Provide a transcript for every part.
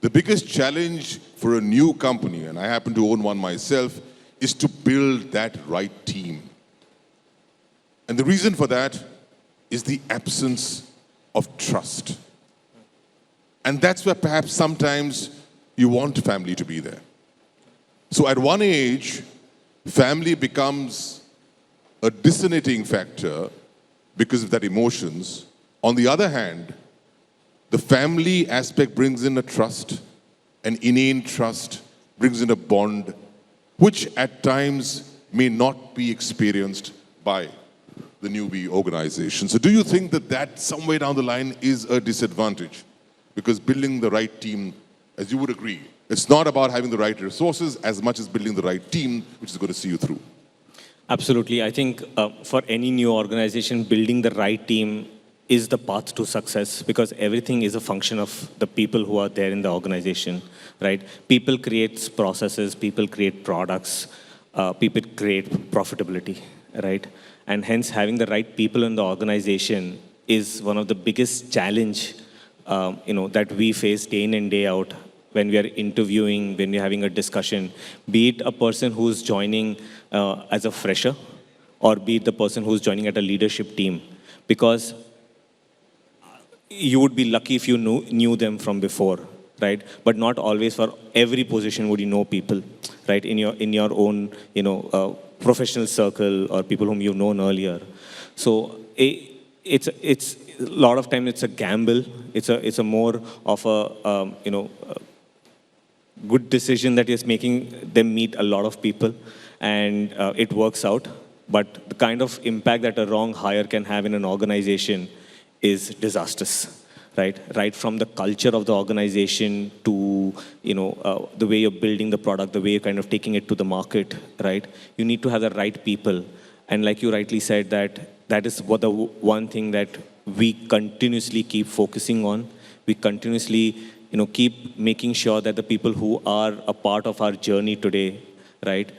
The biggest challenge for a new company, and I happen to own one myself, is to build that right team. And the reason for that is the absence of trust. And that's where perhaps sometimes you want family to be there. So at one age, family becomes a dissonating factor because of that emotions. On the other hand, the family aspect brings in a trust, an inane trust, brings in a bond, which at times may not be experienced by the newbie organization. So do you think that that somewhere down the line is a disadvantage? Because building the right team, as you would agree, it's not about having the right resources as much as building the right team, which is going to see you through. Absolutely. I think for any new organization, building the right team is the path to success, because everything is a function of the people who are there in the organization, right? People create processes, people create products, people create profitability, right? And hence having the right people in the organization is one of the biggest challenge that we face day in and day out when we are interviewing, when we're having a discussion, be it a person who's joining as a fresher or be it the person who's joining at a leadership team. Because you would be lucky if you knew them from before, right? But not always for every position would you know people, right? In your own, professional circle or people whom you've known earlier. So it's a lot of time it's a gamble. It's a more of a good decision that is making them meet a lot of people, and it works out. But the kind of impact that a wrong hire can have in an organization is disastrous, right? Right from the culture of the organization to, the way you're building the product, the way you're kind of taking it to the market, right? You need to have the right people. And like you rightly said, that is what the one thing that we continuously keep focusing on. We continuously, keep making sure that the people who are a part of our journey today, right?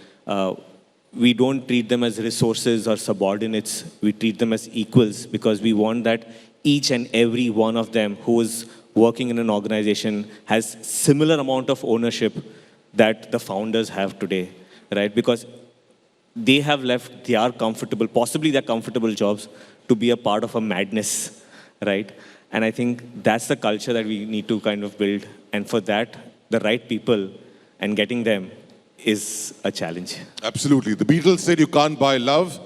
We don't treat them as resources or subordinates. We treat them as equals, because we want that each and every one of them who is working in an organization has similar amount of ownership that the founders have today, right? Because they have left possibly their comfortable jobs to be a part of a madness, right? And I think that's the culture that we need to kind of build. And for that, the right people and getting them is a challenge. Absolutely. The Beatles said you can't buy love.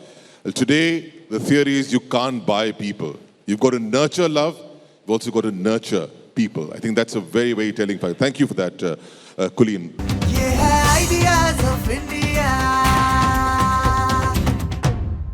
Well, today, the theory is you can't buy people. You've got to nurture love. You've also got to nurture people. I think that's a very, very telling fact. Thank you for that, Kulin.